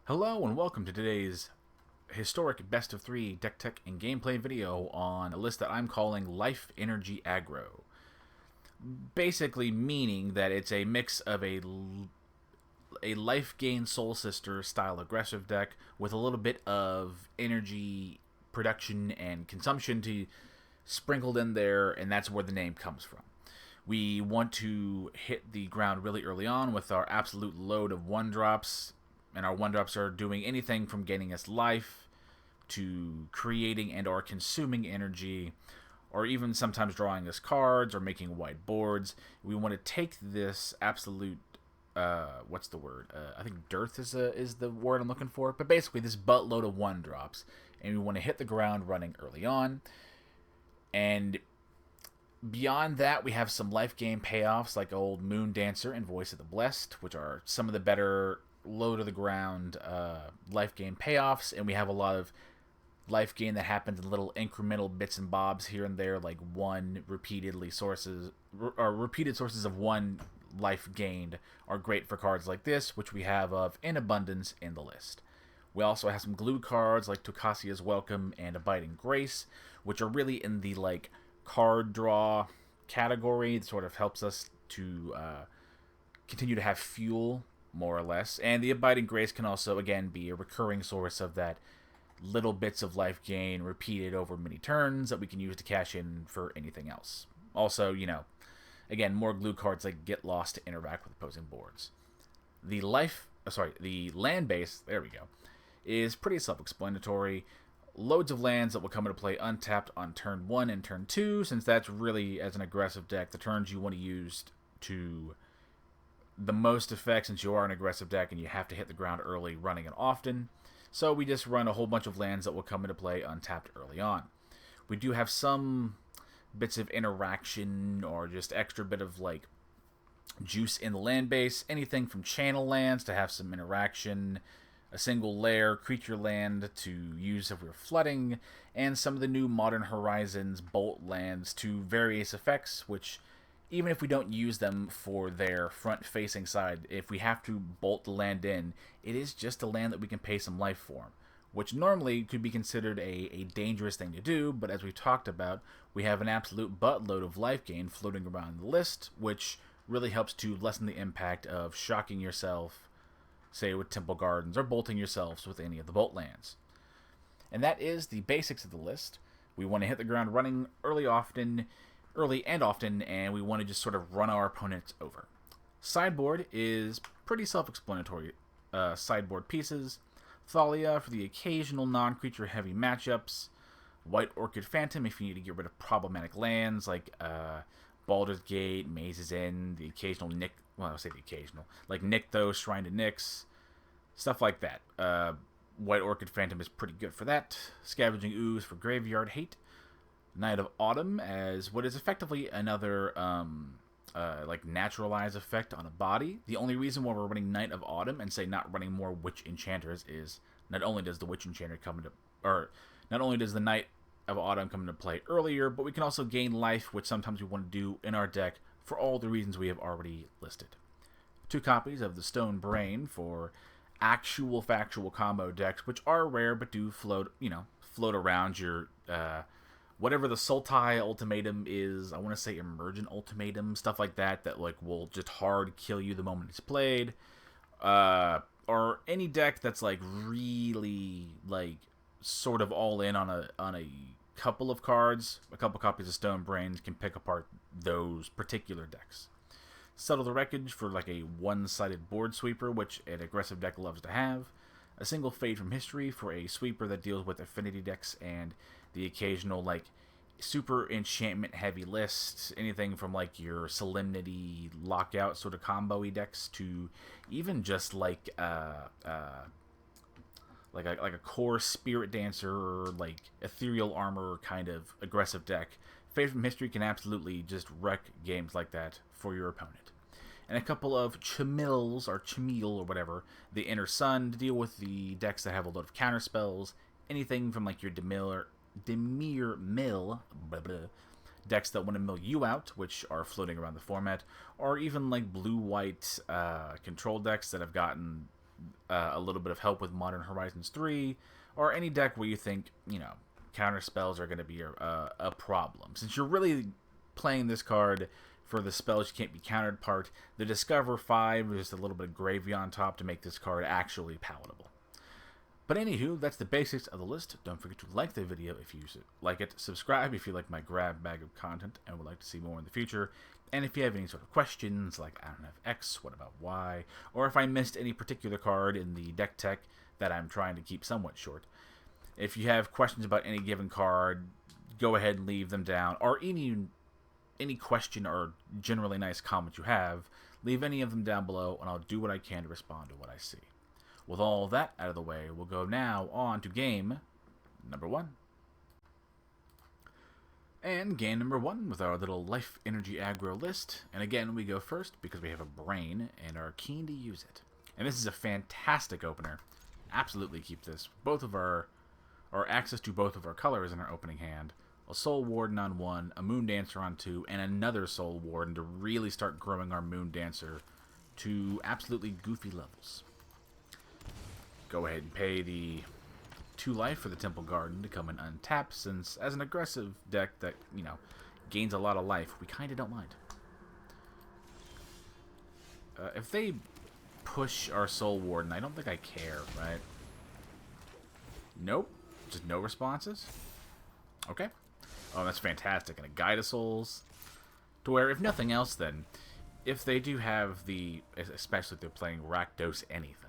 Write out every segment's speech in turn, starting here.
Hello and welcome to today's historic best of 3 deck tech and gameplay video on a list that I'm calling Life Energy Aggro. Basically meaning that it's a mix of a life gain soul sister style aggressive deck with a little bit of energy production and consumption to sprinkled in there, and that's where the name comes from. We want to hit the ground really early on with our absolute load of 1-drops, and our 1-drops are doing anything from gaining us life to creating and or consuming energy, or even sometimes drawing us cards or making white boards. We want to take this absolute what's the word? I think dearth is the word I'm looking for. But basically, this buttload of 1-drops, and we want to hit the ground running early on. And beyond that, we have some life game payoffs like old Moon Dancer and Voice of the Blessed, which are some of the better low to the ground life gain payoffs, and we have a lot of life gain that happens in little incremental bits and bobs here and there, like repeated sources of one life gained are great for cards like this, which we have of in abundance in the list. We also have some glue cards like Tocasia's Welcome and Abiding Grace, which are really in the card draw category. It sort of helps us to continue to have fuel, more or less. And the Abiding Grace can also, again, be a recurring source of that little bits of life gain repeated over many turns that we can use to cash in for anything else. Also, again, more glue cards like Get Lost to interact with opposing boards. The land base, there we go, is pretty self-explanatory. Loads of lands that will come into play untapped on turn 1 and turn 2, since that's really, as an aggressive deck, the turns you want to use to the most effect, since you are an aggressive deck and you have to hit the ground early, running it often. So we just run a whole bunch of lands that will come into play untapped early on. We do have some bits of interaction or just extra bit of juice in the land base. Anything from channel lands to have some interaction, a single lair creature land to use if we're flooding, and some of the new Modern Horizons bolt lands to various effects, which even if we don't use them for their front-facing side, if we have to bolt the land in, it is just a land that we can pay some life for, which normally could be considered a dangerous thing to do, but as we've talked about, we have an absolute buttload of life gain floating around the list, which really helps to lessen the impact of shocking yourself, say with Temple Gardens, or bolting yourselves with any of the bolt lands. And that is the basics of the list. We want to hit the ground running early and often, and we want to just sort of run our opponents over. Sideboard is pretty self-explanatory. Sideboard pieces: Thalia for the occasional non-creature heavy matchups, White Orchid Phantom if you need to get rid of problematic lands like Baldur's Gate, Maze's End, the occasional Nykthos, Shrine to Nyx, stuff like that. White Orchid Phantom is pretty good for that. Scavenging Ooze for Graveyard Hate. Night of Autumn as what is effectively another naturalize effect on a body. The only reason why we're running Night of Autumn and say not running more Witch Enchanters is not only does the Witch Enchanter not only does the Night of Autumn come into play earlier, but we can also gain life, which sometimes we want to do in our deck for all the reasons we have already listed. 2 copies of the Stone Brain for actual factual combo decks, which are rare but do float around your whatever the Sultai Ultimatum is. I want to say Emergent Ultimatum, stuff like that will just hard kill you the moment it's played. Or any deck that's really sort of all in on a couple of cards. A couple copies of Stone Brains can pick apart those particular decks. Settle the Wreckage for a one-sided board sweeper, which an aggressive deck loves to have. A single Fade from History for a sweeper that deals with affinity decks and the occasional super enchantment heavy list, anything from your Solemnity Lockout sort of combo-y decks to even just a core Spirit Dancer or Ethereal Armor kind of aggressive deck. Fade from History can absolutely just wreck games like that for your opponent. And a couple of Chamil or whatever, the Inner Sun, to deal with the decks that have a lot of counter spells. Anything from your Dimir Mill decks that want to mill you out, which are floating around the format, or even blue-white control decks that have gotten a little bit of help with Modern Horizons 3, or any deck where you think, counter spells are going to be a problem. Since you're really playing this card for the spells you can't be countered part, the Discover 5 is just a little bit of gravy on top to make this card actually palatable. But anywho, that's the basics of the list. Don't forget to like the video if you like it, subscribe if you like my grab bag of content and would like to see more in the future, and if you have any sort of questions, like I don't have X, what about Y, or if I missed any particular card in the deck tech that I'm trying to keep somewhat short. If you have questions about any given card, go ahead and leave them down, or any question or generally nice comment you have, leave any of them down below, and I'll do what I can to respond to what I see. With all that out of the way, we'll go now on to game number 1. And game number 1 with our little Life Energy Aggro list. And again, we go first because we have a brain and are keen to use it. And this is a fantastic opener. Absolutely keep this. Both of our access to both of our colors in our opening hand. A Soul Warden on 1, a Moon Dancer on 2, and another Soul Warden to really start growing our Moon Dancer to absolutely goofy levels. Go ahead and pay the 2 life for the Temple Garden to come in untapped, since as an aggressive deck that, gains a lot of life, we kind of don't mind. If they push our Soul Warden, I don't think I care, right? Nope. Just no responses? Okay. Oh, that's fantastic. And a Guide of Souls. To where, if nothing else, then, if they do have the, especially if they're playing Rakdos anything,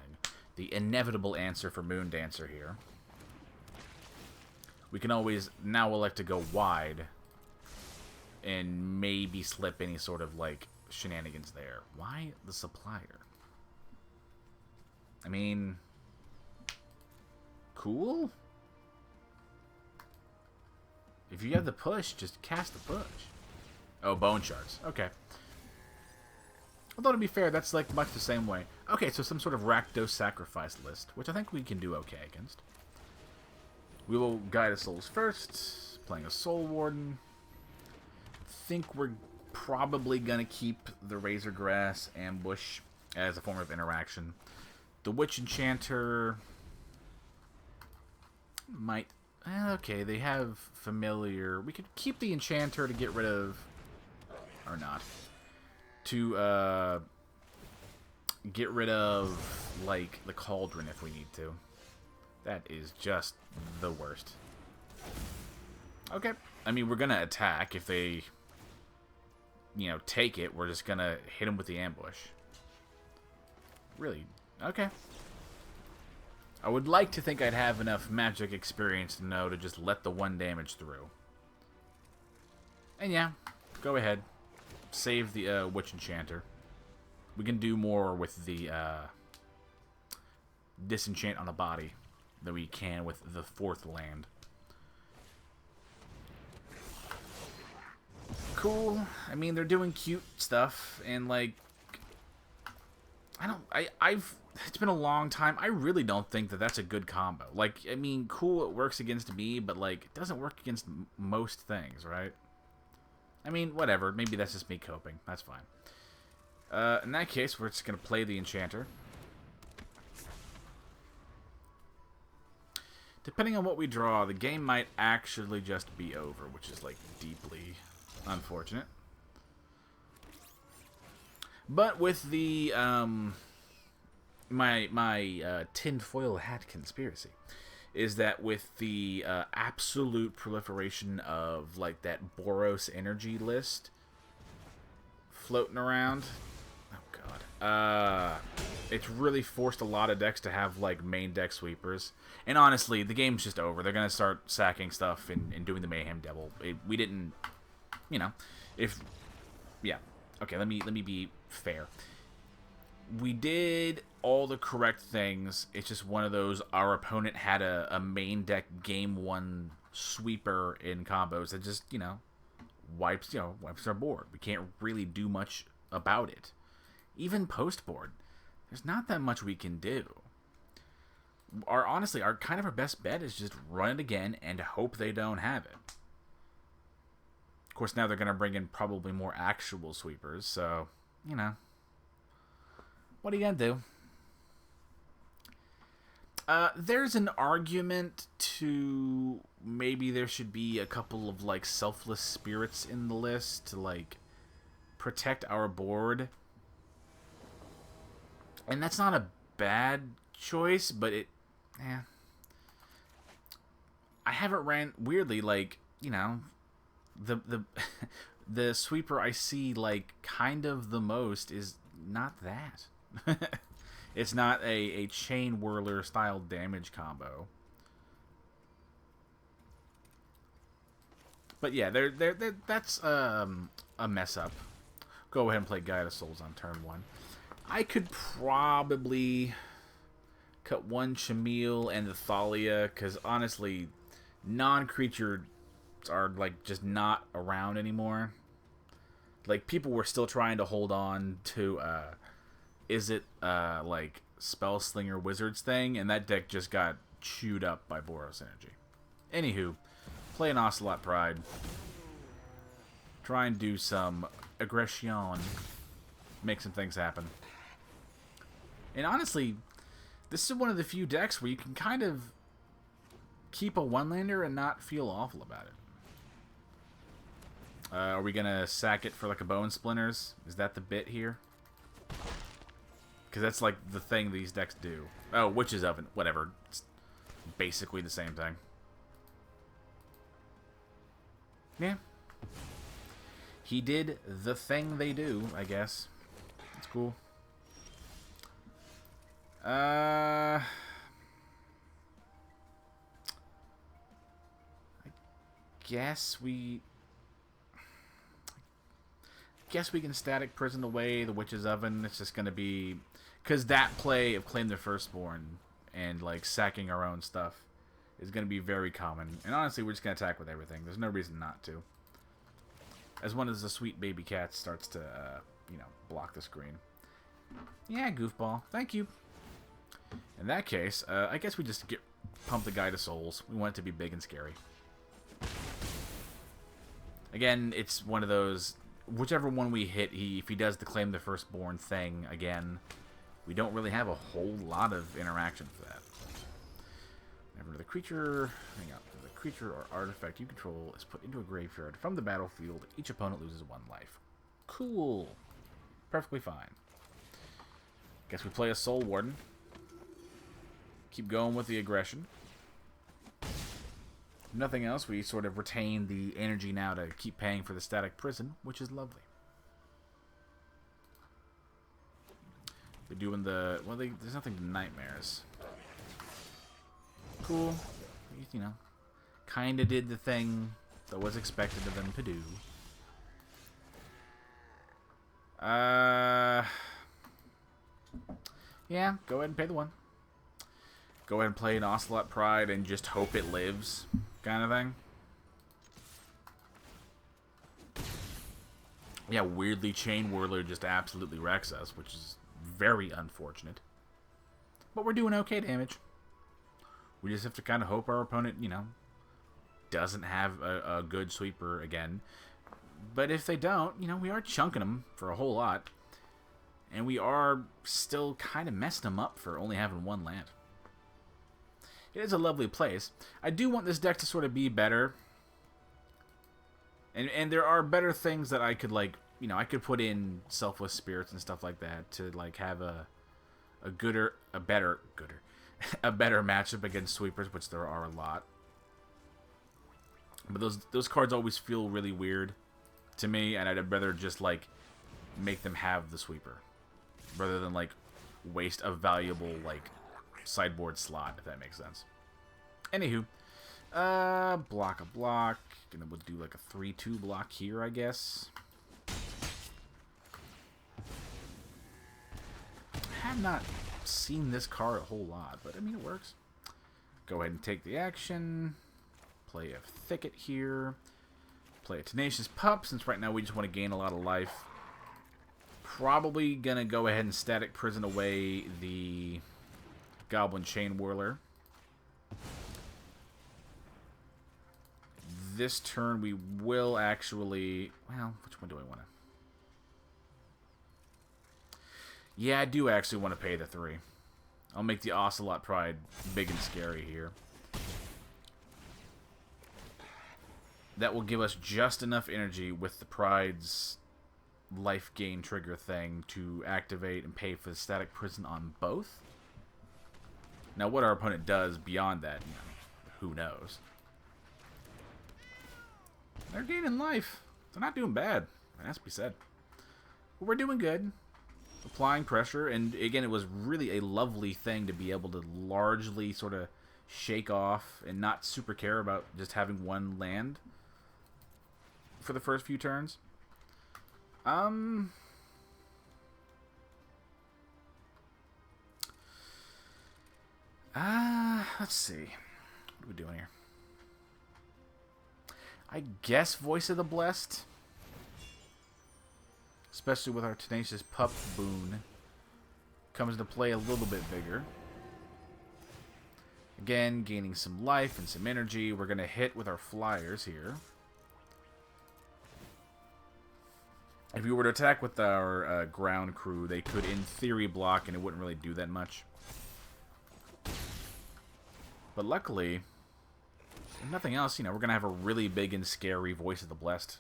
the inevitable answer for Moon Dancer here, we can always now elect to go wide and maybe slip any sort of, shenanigans there. Why the Supplier? I mean, cool? If you have the push, just cast the push. Oh, Bone Shards. Okay. Although, to be fair, that's, much the same way. Okay, so some sort of Rakdos Sacrifice list, which I think we can do okay against. We will Guide of Souls first, playing a Soul Warden. Think we're probably going to keep the Razor Grass Ambush as a form of interaction. The Witch Enchanter might... okay, they have Familiar. We could keep the Enchanter to get rid of... or not. To get rid of, the Cauldron if we need to. That is just the worst. Okay. I mean, we're going to attack. If they, take it, we're just going to hit them with the ambush. Really? Okay. I would like to think I'd have enough magic experience to know to just let the 1 damage through. And yeah, go ahead. Save the Witch Enchanter. We can do more with the disenchant on the body than we can with the 4th land. Cool. I mean, they're doing cute stuff, and it's been a long time. I really don't think that that's a good combo. I mean, cool, it works against me, but it doesn't work against most things, right? I mean, whatever. Maybe that's just me coping. That's fine. In that case, we're just going to play the Enchanter. Depending on what we draw, the game might actually just be over, which is, deeply unfortunate. But with the, my tinfoil hat conspiracy is that with the absolute proliferation of, that Boros Energy list floating around, oh god, it's really forced a lot of decks to have, main deck sweepers. And honestly, the game's just over. They're going to start sacking stuff and doing the Mayhem Devil. We didn't, yeah. Okay, let me be fair. We did all the correct things. It's just one of those, our opponent had a main deck game 1 sweeper in combos that just, wipes our board. We can't really do much about it. Even post board, there's not that much we can do. Honestly, our best bet is just run it again and hope they don't have it. Of course, now they're going to bring in probably more actual sweepers, so, what are you going to do? There's an argument to maybe there should be a couple of like selfless spirits in the list to like protect our board. And that's not a bad choice, but I haven't ran weirdly like, you know, the the sweeper I see like kind of the most is not that. It's not a chain whirler style damage combo. But yeah, that's a mess up. Go ahead and play Guide of Souls on turn 1. I could probably cut one Chameel and the Thalia, because honestly, non-creatures are like just not around anymore. Like, people were still trying to hold on to is it like Spellslinger Wizards thing, and that deck just got chewed up by Boros Energy. Anywho, play an Ocelot Pride. Try and do some aggression. Make some things happen. And honestly, this is one of the few decks where you can kind of keep a one-lander and not feel awful about it. Are we going to sack it for like a Bone Splinters? Is that the bit here? Because that's like the thing these decks do. Oh, Witch's Oven. Whatever. It's basically the same thing. Yeah. He did the thing they do, I guess. That's cool. I guess we can Static Prison away the Witch's Oven. It's just going to be... Because that play of Claim the Firstborn and, like, sacking our own stuff is going to be very common. And honestly, we're just going to attack with everything. There's no reason not to. As one as the sweet baby cat starts to, you know, block the screen. Yeah, goofball. Thank you. In that case, I guess we just pump the Guide of Souls. We want it to be big and scary. Again, it's one of those... Whichever one we hit, if he does the Claim the Firstborn thing again, we don't really have a whole lot of interaction for that. Whenever the creature... Hang on. The creature or artifact you control is put into a graveyard from the battlefield, each opponent loses 1 life. Cool. Perfectly fine. Guess we play a Soul Warden. Keep going with the aggression. If nothing else, we sort of retain the energy now to keep paying for the Static Prison, which is lovely. They're doing the... Well, there's nothing to Nightmares. Cool. You know, kind of did the thing that was expected of them to do. Yeah, go ahead and pay the 1. Go ahead and play an Ocelot Pride and just hope it lives, kind of thing. Yeah, weirdly, Chain Whirler just absolutely wrecks us, which is very unfortunate. But we're doing okay damage. We just have to kind of hope our opponent, you know, doesn't have a good sweeper again. But if they don't, you know, we are chunking them for a whole lot. And we are still kind of messing them up for only having 1 land. It is a lovely place. I do want this deck to sort of be better. And there are better things that I could, like, you know, I could put in Selfless Spirits and stuff like that to, like, have a better matchup against sweepers, which there are a lot. But those cards always feel really weird to me, and I'd rather just, like, make them have the sweeper rather than, like, waste a valuable, like, sideboard slot, if that makes sense. Anywho, block a block. Gonna do like a 3/2 block here, I guess. I have not seen this card a whole lot, but I mean, it works. Go ahead and take the action. Play a Thicket here. Play a Tenacious Pup, since right now we just want to gain a lot of life. Probably gonna go ahead and Static Prison away the Goblin Chain Whirler. This turn we will actually... Well, which one do I want to... Yeah, I do actually want to pay the 3. I'll make the Ocelot Pride big and scary here. That will give us just enough energy with the Pride's life gain trigger thing to activate and pay for the static prison on both. Now, what our opponent does beyond that, you know, who knows? They're gaining life. They're not doing bad. That has to be said. But we're doing good. Applying pressure, and again, it was really a lovely thing to be able to largely sort of shake off and not super care about just having one land for the first few turns. Let's see. What are we doing here? I guess Voice of the Blessed. Especially with our Tenacious Pup boon. Comes into play a little bit bigger. Again, gaining some life and some energy. We're going to hit with our flyers here. If we were to attack with our ground crew, they could, in theory, block, and it wouldn't really do that much. But luckily, if nothing else, you know, we're going to have a really big and scary Voice of the Blessed.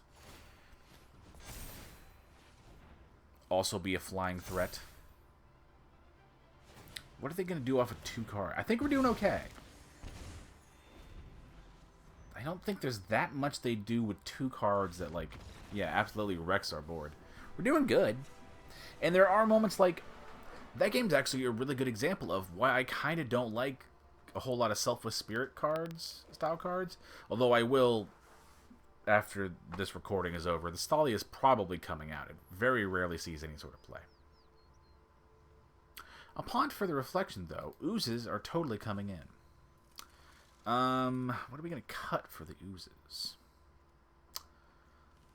Also be a flying threat. What are they going to do off of 2 cards? I think we're doing okay. I don't think there's that much they do with 2 cards that, like, yeah, absolutely wrecks our board. We're doing good. And there are moments like... That game's actually a really good example of why I kind of don't like a whole lot of Selfless Spirit cards, style cards. Although I will... After this recording is over, the Thalia is probably coming out. It very rarely sees any sort of play. Upon further reflection, though, oozes are totally coming in. What are we going to cut for the oozes?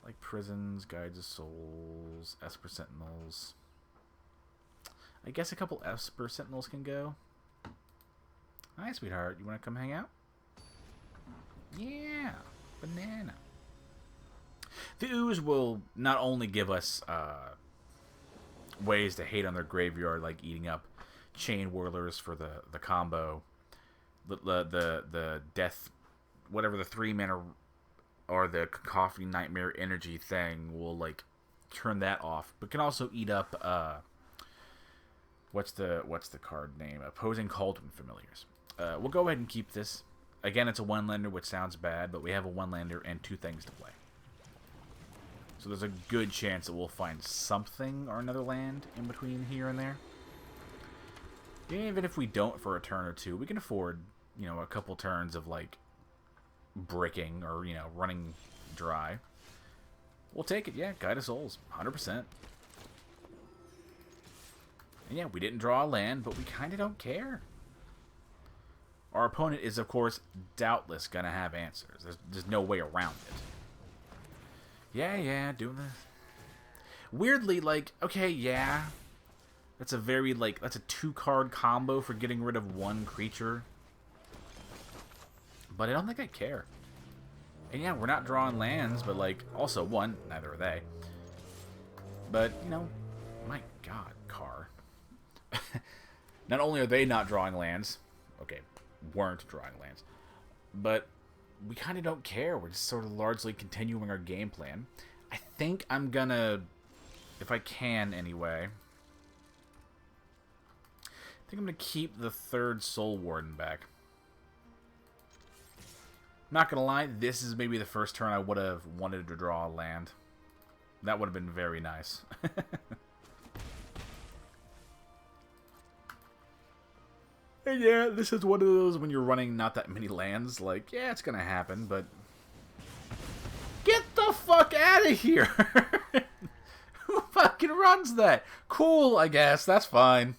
Like prisons, guides of souls, Esper Sentinels. I guess a couple Esper Sentinels can go. Hi, sweetheart. You want to come hang out? Yeah, banana. The ooze will not only give us ways to hate on their graveyard, like eating up Chain Whirlers for the combo, the death, whatever the 3-mana or the Cacophony Nightmare Energy thing will like turn that off, but can also eat up what's the card name? Opposing Cauldron Familiars. We'll go ahead and keep this. Again, it's a 1-lander, which sounds bad, but we have a 1-lander and 2 things to play. So there's a good chance that we'll find something or another land in between here and there. Even if we don't for a turn or 2, we can afford, you know, a couple turns of, like, bricking or, you know, running dry. We'll take it, yeah. Guide of Souls, 100%. And yeah, we didn't draw a land, but we kind of don't care. Our opponent is, of course, doubtless going to have answers. There's no way around it. Yeah, doing this. Weirdly, like, okay, yeah. That's a very, like, that's a 2-card combo for getting rid of 1 creature. But I don't think I care. And yeah, we're not drawing lands, but, like, also, 1, neither are they. But, you know, my god, Carr. Not only are they not drawing lands, okay, weren't drawing lands, but we kind of don't care. We're just sort of largely continuing our game plan. I think I'm gonna, if I can anyway, I think I'm gonna keep the 3rd Soul Warden back. Not gonna lie, this is maybe the first turn I would have wanted to draw a land. That would have been very nice. And yeah, this is one of those when you're running not that many lands, like, yeah, it's gonna happen, but... Get the fuck out of here! Who fucking runs that? Cool, I guess, that's fine.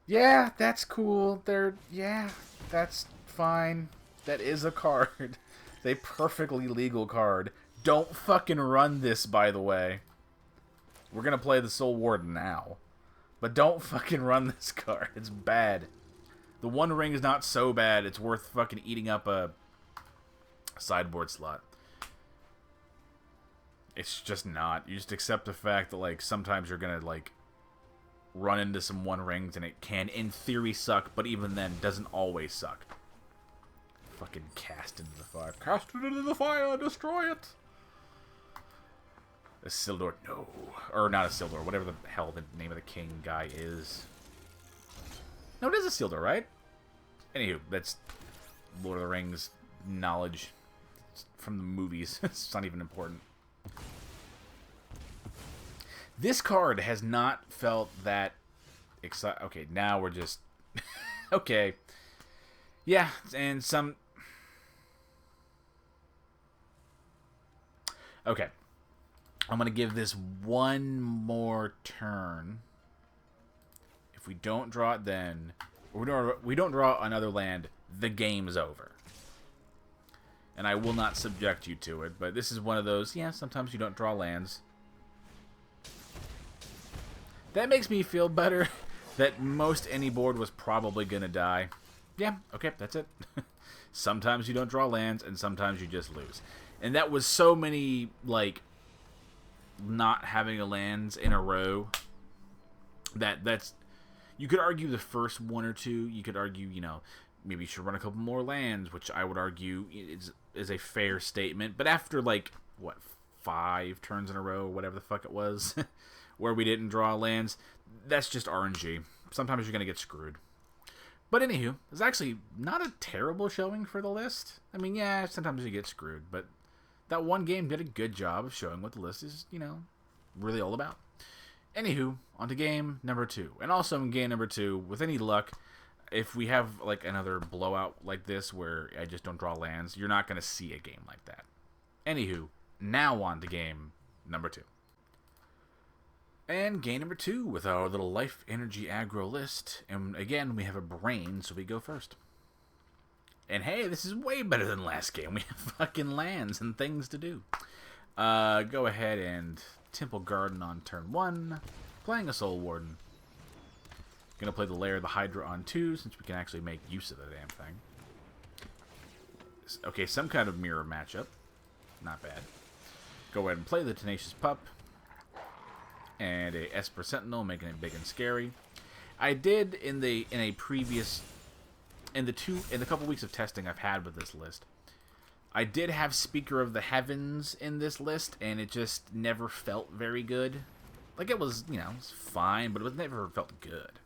Yeah, that's cool. Yeah, that's fine. That is a card. It's a perfectly legal card. Don't fucking run this, by the way. We're gonna play the Soul Warden now. But don't fucking run this card. It's bad. The One Ring is not so bad. It's worth fucking eating up a sideboard slot. It's just not. You just accept the fact that, like, sometimes you're gonna, like, run into some one rings, and it can, in theory, suck, but even then, doesn't always suck. Fucking cast into the fire. Cast it into the fire! Destroy it! A Sildor, no. Or not a Sildor, whatever the hell the name of the king guy is. No, it is a Sildor, right? Anywho, that's Lord of the Rings knowledge from the movies. It's not even important. This card has not felt that exciting. Okay, now we're just... okay. Yeah, and some... Okay. I'm going to give this one more turn. If we don't draw it then... we don't draw another land, the game's over. And I will not subject you to it, but this is one of those, yeah, sometimes you don't draw lands. That makes me feel better that most any board was probably going to die. Yeah, okay, that's it. Sometimes you don't draw lands, and sometimes you just lose. And that was so many, like, not having a lands in a row. That's... You could argue the first one or two. You could argue, you know, maybe you should run a couple more lands, which I would argue is a fair statement. But after, like, what, 5 turns in a row, whatever the fuck it was, where we didn't draw lands, that's just RNG. Sometimes you're going to get screwed. But anywho, it's actually not a terrible showing for the list. I mean, yeah, sometimes you get screwed, but that one game did a good job of showing what the list is, you know, really all about. Anywho, on to game number 2. And also in game number 2, with any luck, if we have like another blowout like this where I just don't draw lands, you're not going to see a game like that. Anywho, now on to game number 2. And game number 2 with our little Life Energy Aggro list. And again, we have a brain, so we go first. And hey, this is way better than last game. We have fucking lands and things to do. Go ahead and Temple Garden on turn 1. Playing a Soul Warden. Gonna play the Lair of the Hydra on 2, since we can actually make use of the damn thing. Okay, some kind of mirror matchup. Not bad. Go ahead and play the Tenacious Pup. And a Esper Sentinel, making it big and scary. I did in the couple weeks of testing I've had with this list, I did have Speaker of the Heavens in this list, and it just never felt very good. Like, it was, you know, it's fine, but it was never felt good.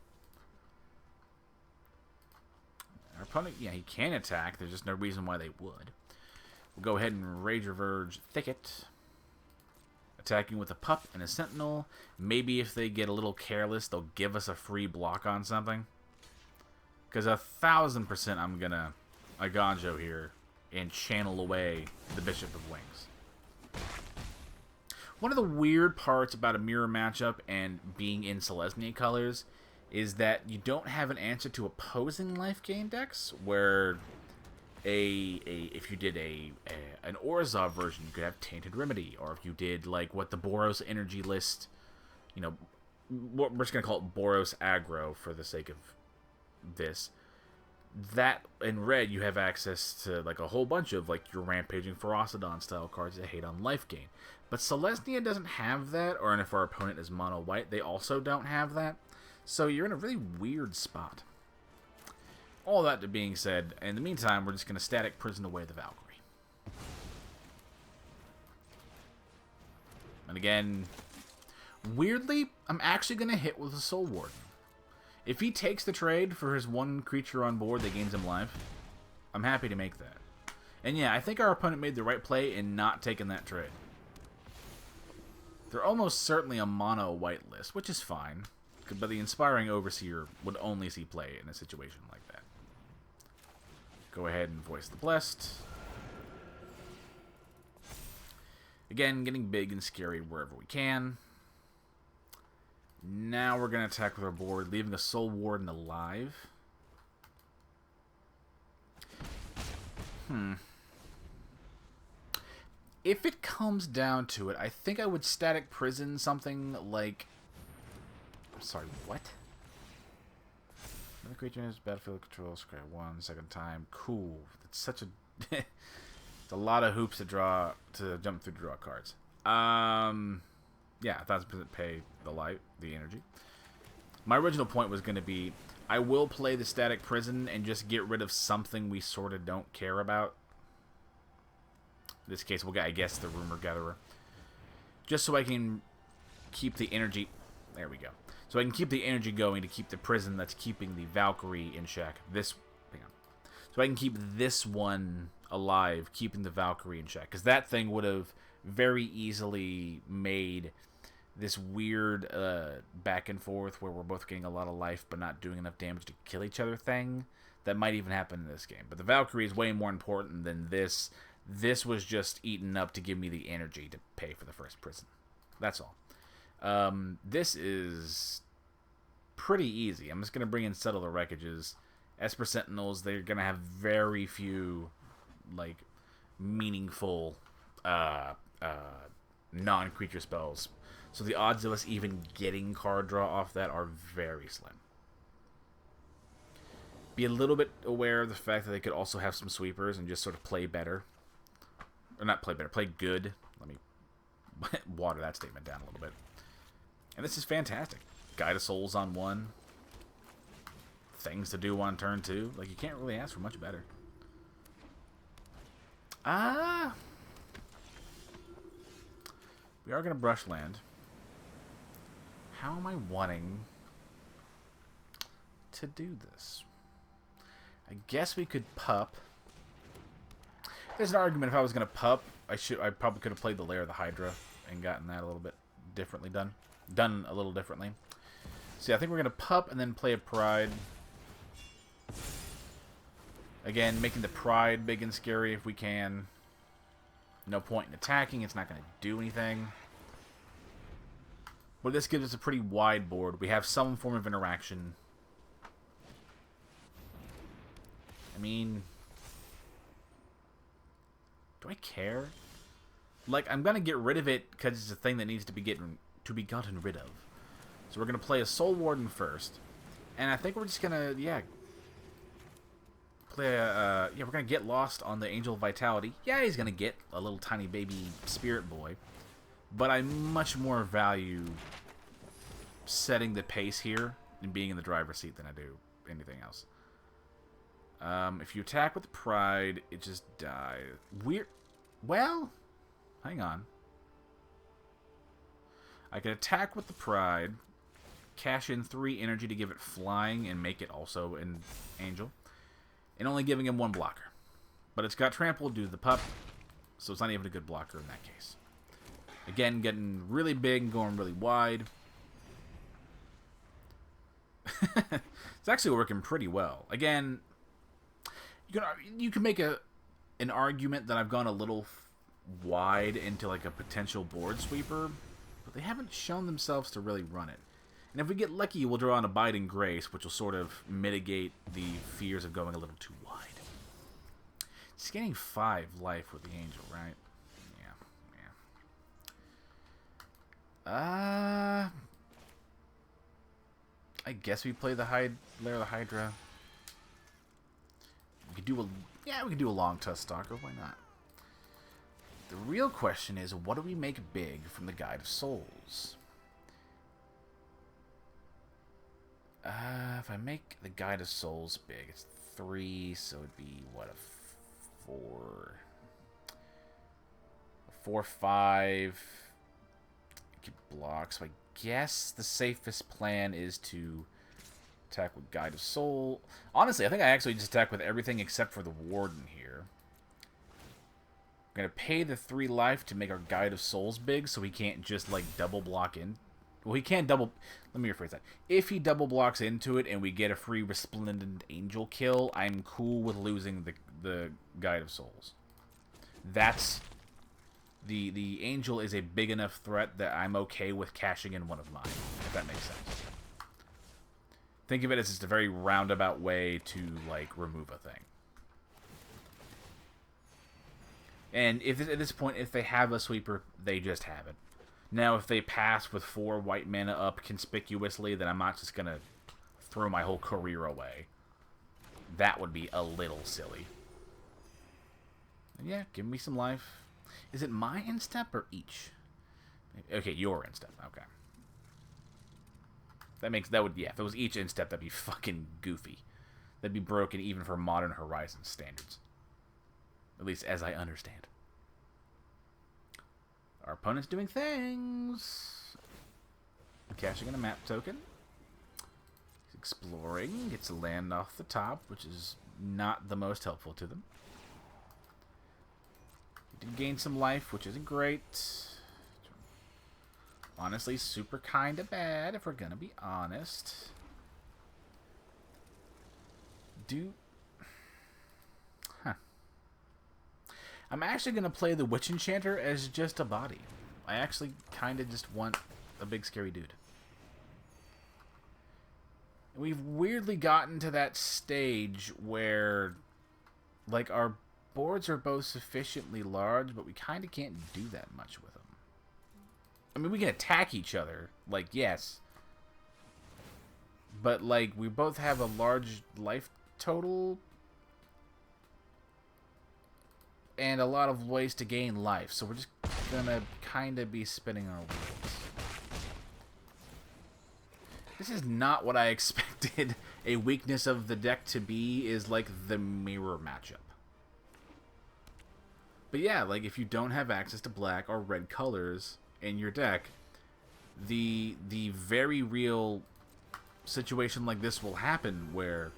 Our opponent, yeah, he can attack. There's just no reason why they would. We'll go ahead and Rage Reverge Thicket. Attacking with a Pup and a Sentinel. Maybe if they get a little careless, they'll give us a free block on something. Because 1000% I'm going to Aganjo here and channel away the Bishop of Wings. One of the weird parts about a mirror matchup and being in Selesnya colors is that you don't have an answer to opposing life gain decks, where if you did an Orzhov version, you could have Tainted Remedy, or if you did like what the Boros Energy list, you know, we're just gonna call it Boros Aggro for the sake of this. That in red, you have access to like a whole bunch of like your Rampaging Ferocidon style cards that hate on life gain. But Selesnya doesn't have that, or if our opponent is mono white, they also don't have that. So you're in a really weird spot. All that being said, in the meantime, we're just going to Static Prison away the Valkyrie. And again, weirdly, I'm actually going to hit with a Soul Warden. If he takes the trade for his one creature on board that gains him life, I'm happy to make that. And yeah, I think our opponent made the right play in not taking that trade. They're almost certainly a mono white list, which is fine. But the Inspiring Overseer would only see play in a situation like that. Go ahead and Voice the Blessed. Again, getting big and scary wherever we can. Now we're going to attack with our board, leaving a Soul Warden alive. If it comes down to it, I think I would Static Prison something like... I'm sorry, what? Another creature has battlefield control, scry 1, second time. Cool. It's such a... it's a lot of hoops to jump through to draw cards. Yeah, 1000% pay the energy. My original point was going to be, I will play the Static Prison and just get rid of something we sort of don't care about. In this case, we'll get, I guess, the Rumor Gatherer. Just so I can keep the energy... There we go. So I can keep the energy going to keep the prison that's keeping the Valkyrie in check. Hang on. So I can keep this one alive, keeping the Valkyrie in check. Because that thing would have very easily made this weird back and forth where we're both getting a lot of life but not doing enough damage to kill each other thing. That might even happen in this game. But the Valkyrie is way more important than this. This was just eaten up to give me the energy to pay for the first prison. That's all. This is pretty easy. I'm just going to bring in Settle the Wreckages. Esper Sentinels, they're going to have very few, like, meaningful non-creature spells. So the odds of us even getting card draw off that are very slim. Be a little bit aware of the fact that they could also have some sweepers and just sort of play better. Or not play better, play good. Let me water that statement down a little bit. And this is fantastic. Guide of Souls on 1. Things to do on turn 2. Like, you can't really ask for much better. We are going to brush land. How am I wanting to do this? I guess we could pup. There's an argument if I was going to pup, I probably could have played the Lair of the Hydra and gotten that a little bit differently done. Done a little differently. So yeah, I think we're going to pup and then play a Pride. Again, making the Pride big and scary if we can. No point in attacking. It's not going to do anything. But this gives us a pretty wide board. We have some form of interaction. I mean... do I care? Like, I'm going to get rid of it because it's a thing that needs to be gotten rid of. So we're going to play a Soul Warden first. And I think we're just going to, yeah... play a... yeah, we're going to get lost on the Angel of Vitality. Yeah, he's going to get a little tiny baby spirit boy. But I much more value setting the pace here and being in the driver's seat than I do anything else. If you attack with Pride, it just dies. Weird. Well, hang on. I can attack with the Pride, cash in 3 energy to give it flying and make it also an angel, and only giving him 1 blocker. But it's got trample due to the pup, so it's not even a good blocker in that case. Again, getting really big and going really wide. It's actually working pretty well. Again, you can make an argument that I've gone a little wide into like a potential board sweeper, but they haven't shown themselves to really run it. And if we get lucky, we'll draw an Abiding Grace, which will sort of mitigate the fears of going a little too wide. It's getting 5 life with the Angel, right? Yeah. I guess we play the Lair of the Hydra. We could do a long Tusk Stalker. Why not? The real question is, what do we make big from the Guide of Souls? If I make the Guide of Souls big, it's 3, so it'd be, what, a 4... 4/5... It could block, so I guess the safest plan is to attack with Guide of Soul. Honestly, I think I actually just attack with everything except for the Warden here. I'm going to pay the 3 life to make our Guide of Souls big, so he can't just, like, double block in. Well, he can't double... Let me rephrase that. If he double blocks into it and we get a free Resplendent Angel kill, I'm cool with losing the Guide of Souls. That's... The Angel is a big enough threat that I'm okay with cashing in one of mine, if that makes sense. Think of it as just a very roundabout way to, like, remove a thing. And if at this point, if they have a sweeper, they just have it. Now, if they pass with 4 white mana up conspicuously, then I'm not just going to throw my whole career away. That would be a little silly. And yeah, give me some life. Is it my instep or each? Okay, your instep. Okay. That would, yeah, if it was each instep, that'd be fucking goofy. That'd be broken even for modern Horizon standards. At least as I understand. Our opponent's doing things. Cashing in a map token. He's exploring. Gets a land off the top, which is not the most helpful to them. He did gain some life, which isn't great. Honestly, super kinda bad, if we're gonna be honest. Huh. I'm actually gonna play the Witch Enchanter as just a body. I actually kinda just want a big scary dude. We've weirdly gotten to that stage where, like, our boards are both sufficiently large, but we kinda can't do that much with them. I mean, we can attack each other, like, yes. But, like, we both have a large life total and a lot of ways to gain life, so we're just gonna kind of be spinning our wheels. This is not what I expected a weakness of the deck to be, is, like, the mirror matchup. But yeah, like, if you don't have access to black or red colors in your deck, the very real situation like this will happen where,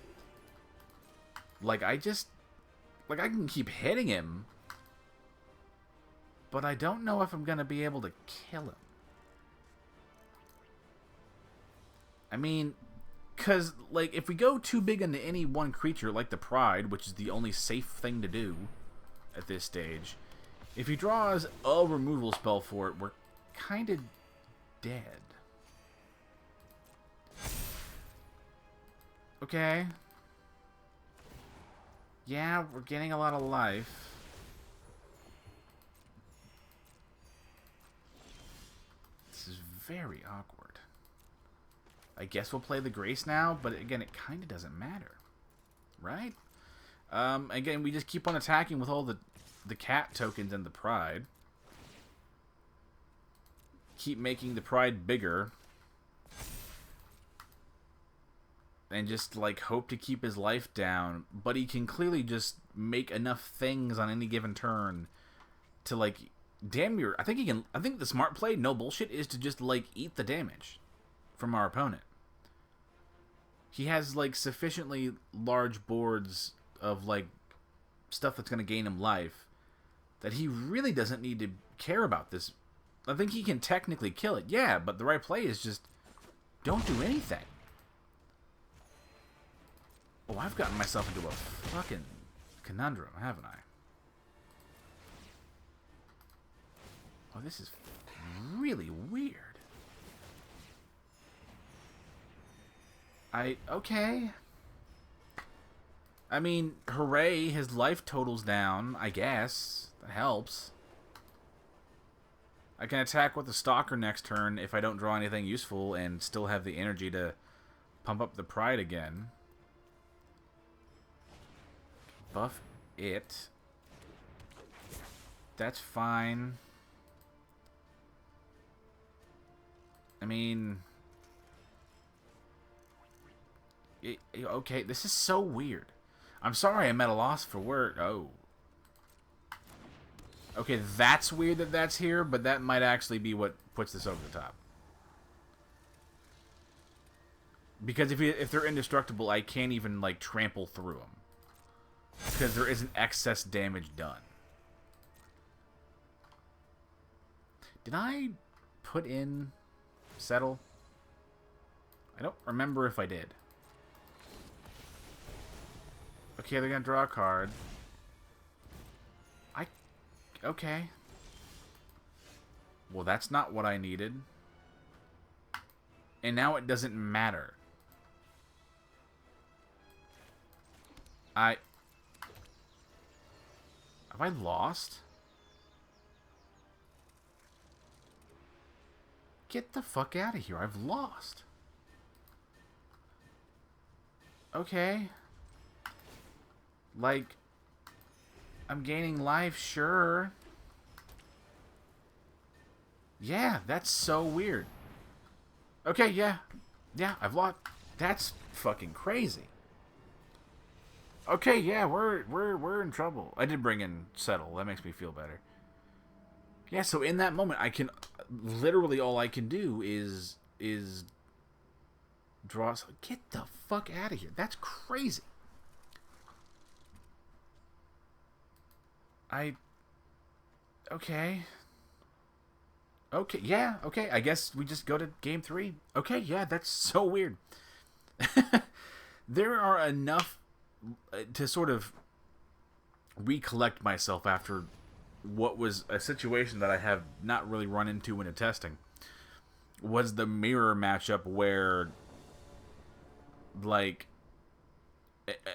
like, I can keep hitting him, but I don't know if I'm gonna be able to kill him. I mean, because, like, if we go too big into any one creature, like the Pride, which is the only safe thing to do at this stage, if he draws a removal spell for it, we're kind of dead. Okay. Yeah, we're getting a lot of life. This is very awkward. I guess we'll play the Grace now, but again, it kind of doesn't matter. Right? Again, we just keep on attacking with all the cat tokens and the Pride. Keep making the Pride bigger. And just, like, hope to keep his life down. But he can clearly just make enough things on any given turn to, like, damn near... I think the smart play, no bullshit, is to just, like, eat the damage from our opponent. He has, like, sufficiently large boards of, like, stuff that's going to gain him life that he really doesn't need to care about this. I think he can technically kill it, yeah, but the right play is just don't do anything. Oh, I've gotten myself into a fucking conundrum, haven't I? Oh, this is really weird. Okay. I mean, hooray, his life total's down, I guess. That helps. I can attack with the Stalker next turn if I don't draw anything useful and still have the energy to pump up the Pride again. Buff it. That's fine. I mean... okay, this is so weird. I'm sorry I'm at a loss for word. Oh. Okay, that's weird that that's here, but that might actually be what puts this over the top. Because if they're indestructible, I can't even, like, trample through them. Because there isn't excess damage done. Did I put in Settle? I don't remember if I did. Okay, they're gonna draw a card. Okay. Well, that's not what I needed. And now it doesn't matter. Have I lost? Get the fuck out of here. I've lost. Okay. Like, I'm gaining life, sure. Yeah, that's so weird. Okay, yeah. Yeah, I've lost. That's fucking crazy. Okay, yeah, we're in trouble. I did bring in Settle. That makes me feel better. Yeah, so in that moment, I can literally all I can do is draw. Get the fuck out of here. That's crazy. Okay. Okay, yeah, okay. I guess we just go to game 3. Okay, yeah, that's so weird. There are enough to sort of recollect myself after what was a situation that I have not really run into in a testing. Was the mirror matchup where, like,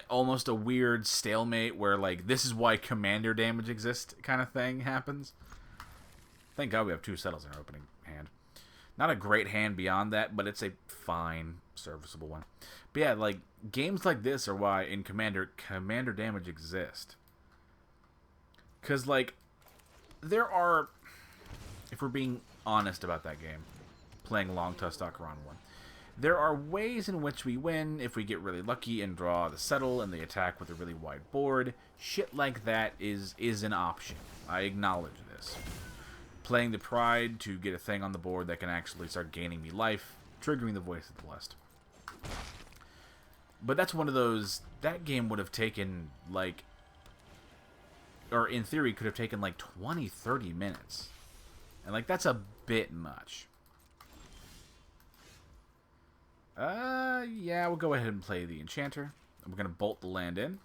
almost a weird stalemate where, like, this is why commander damage exists kind of thing happens. Thank God we have 2 settles in our opening hand. Not a great hand beyond that, but it's a fine, serviceable one. But yeah, like, games like this are why in Commander damage exist. Because, like, there are, if we're being honest about that game, playing Long Tusk Round 1, there are ways in which we win if we get really lucky and draw the settle and the attack with a really wide board. Shit like that is an option. I acknowledge this. Playing the Pride to get a thing on the board that can actually start gaining me life, triggering the Voice of the Blessed. But that's one of those, that game would have taken, like, or in theory could have taken like 20, 30 minutes. And, like, that's a bit much. Yeah, we'll go ahead and play the Enchanter. We're going to bolt the land in.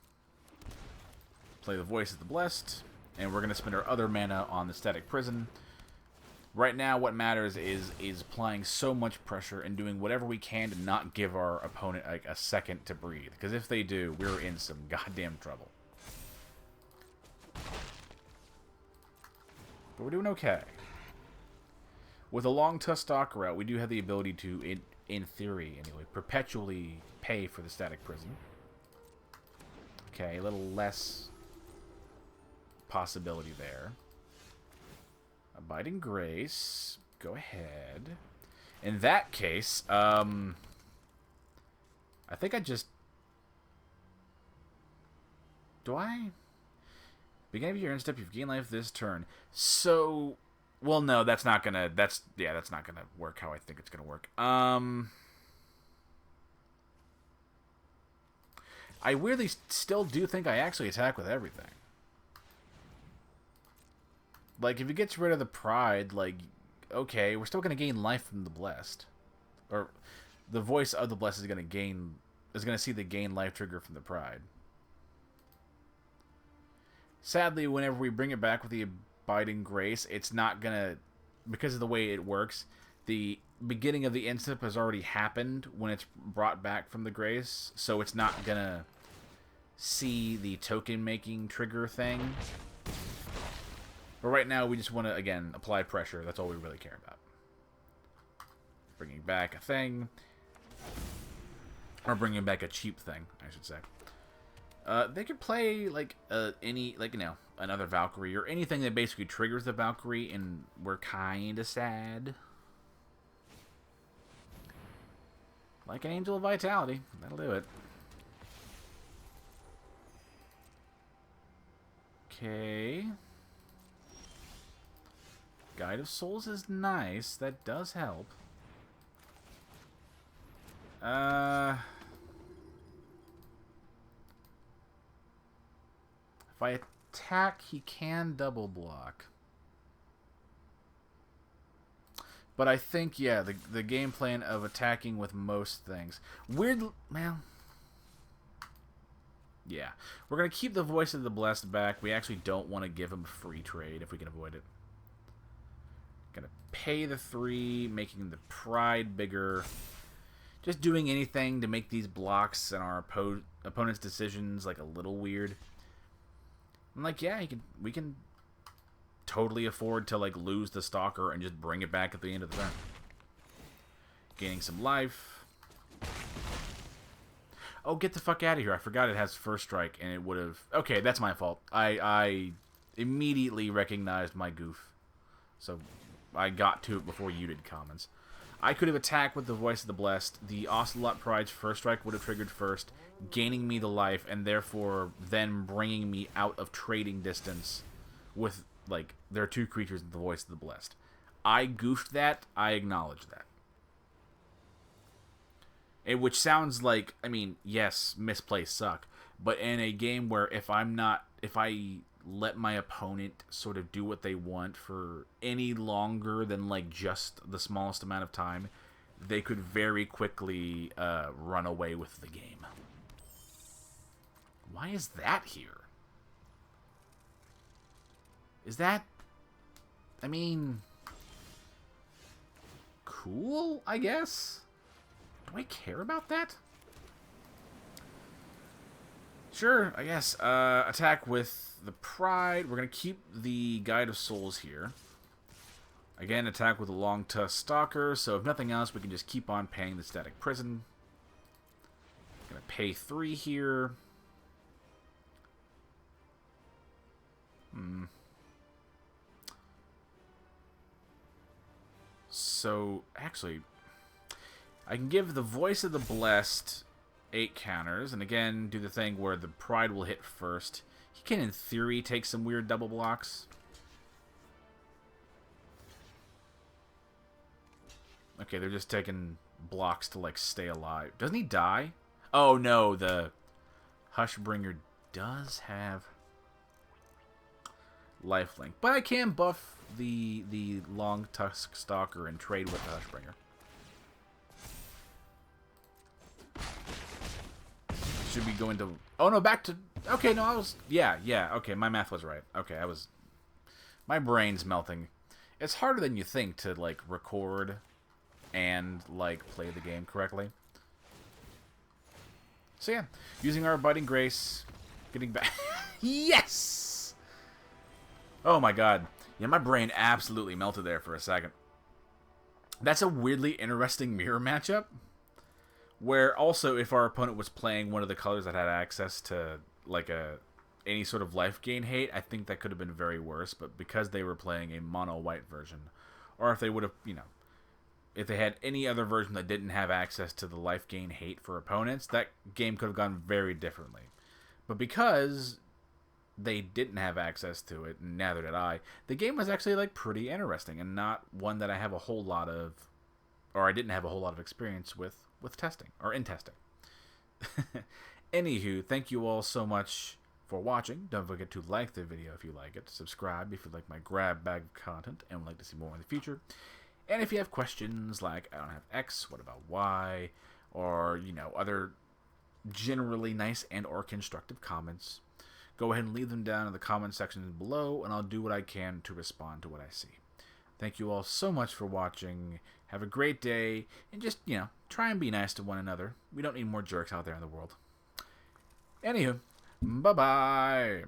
Play the Voice of the Blessed. And we're going to spend our other mana on the Static Prison. Right now, what matters is applying so much pressure and doing whatever we can to not give our opponent, like, a second to breathe. Because if they do, we're in some goddamn trouble. But we're doing okay. With a Long Tusk route, we do have the ability to, in theory anyway, perpetually pay for the Static Prison. Okay, a little less possibility there. Abiding Grace. Go ahead. In that case, I think I just... Do I? Beginning of your end step, you've gained life this turn. So... Well, no, that's not gonna... That's not gonna work how I think it's gonna work. I weirdly still do think I actually attack with everything. Like, if it gets rid of the Pride, like, okay, we're still going to gain life from the Blessed. Or, the Voice of the Blessed is going to see the gain life trigger from the Pride. Sadly, whenever we bring it back with the Abiding Grace, it's not going to, because of the way it works, the beginning of the instant has already happened when it's brought back from the Grace, so it's not going to see the token-making trigger thing. But right now, we just want to, again, apply pressure. That's all we really care about. Bringing back a thing. Or bringing back a cheap thing, I should say. They could play, like, another Valkyrie. Or anything that basically triggers the Valkyrie, and we're kind of sad. Like an Angel of Vitality. That'll do it. Okay. Guide of Souls is nice. That does help. If I attack, he can double block. But I think, yeah, the game plan of attacking with most things. Weird, well... Yeah. We're going to keep the Voice of the Blessed back. We actually don't want to give him a free trade if we can avoid it. Gonna pay the 3, making the Pride bigger. Just doing anything to make these blocks and our opponent's decisions, like, a little weird. I'm like, yeah, we can totally afford to, like, lose the Stalker and just bring it back at the end of the turn. Gaining some life. Oh, get the fuck out of here. I forgot it has First Strike, and it would have... Okay, that's my fault. I immediately recognized my goof. So... I got to it before you did, Commons. I could have attacked with the Voice of the Blessed. The Ocelot Pride's first strike would have triggered first, gaining me the life, and therefore then bringing me out of trading distance with, like, there are 2 creatures in the Voice of the Blessed. I goofed that. I acknowledge that. Which sounds like, I mean, yes, misplays suck, but in a game where if I let my opponent sort of do what they want for any longer than, like, just the smallest amount of time, they could very quickly run away with the game. Why is that here? Is that... I mean... cool, I guess? Do I care about that? Sure, I guess. Attack with the Pride. We're going to keep the Guide of Souls here. Again, attack with the Long Tusk Stalker, so if nothing else, we can just keep on paying the Static Prison. Going to pay 3 here. So, actually, I can give the Voice of the Blessed 8 counters, and again, do the thing where the Pride will hit first. He can, in theory, take some weird double blocks. Okay, they're just taking blocks to, like, stay alive. Doesn't he die? Oh, no, the Hushbringer does have lifelink. But I can buff the Long Tusk Stalker and trade with the Hushbringer. Should we go into... oh, no, back to... okay, no, I was... yeah, okay, my math was right. Okay, I was... my brain's melting. It's harder than you think to, like, record and, like, play the game correctly. So, yeah, using our Abiding Grace, getting back... yes! Oh, my God. Yeah, my brain absolutely melted there for a second. That's a weirdly interesting mirror matchup. Where also, if our opponent was playing one of the colors that had access to, like, any sort of life gain hate, I think that could have been very worse. But because they were playing a mono-white version, or if they would have, you know, if they had any other version that didn't have access to the life gain hate for opponents, that game could have gone very differently. But because they didn't have access to it, and neither did I, the game was actually, like, pretty interesting, and not one that I have a whole lot of, or I didn't have a whole lot of experience with testing, or in testing. Anywho, thank you all so much for watching. Don't forget to like the video if you like it, subscribe if you like my grab bag of content and would like to see more in the future. And if you have questions like, I don't have X, what about Y, or, you know, other generally nice and or constructive comments, go ahead and leave them down in the comment section below, and I'll do what I can to respond to what I see. Thank you all so much for watching. Have a great day, and just, you know, try and be nice to one another. We don't need more jerks out there in the world. Anywho, bye-bye.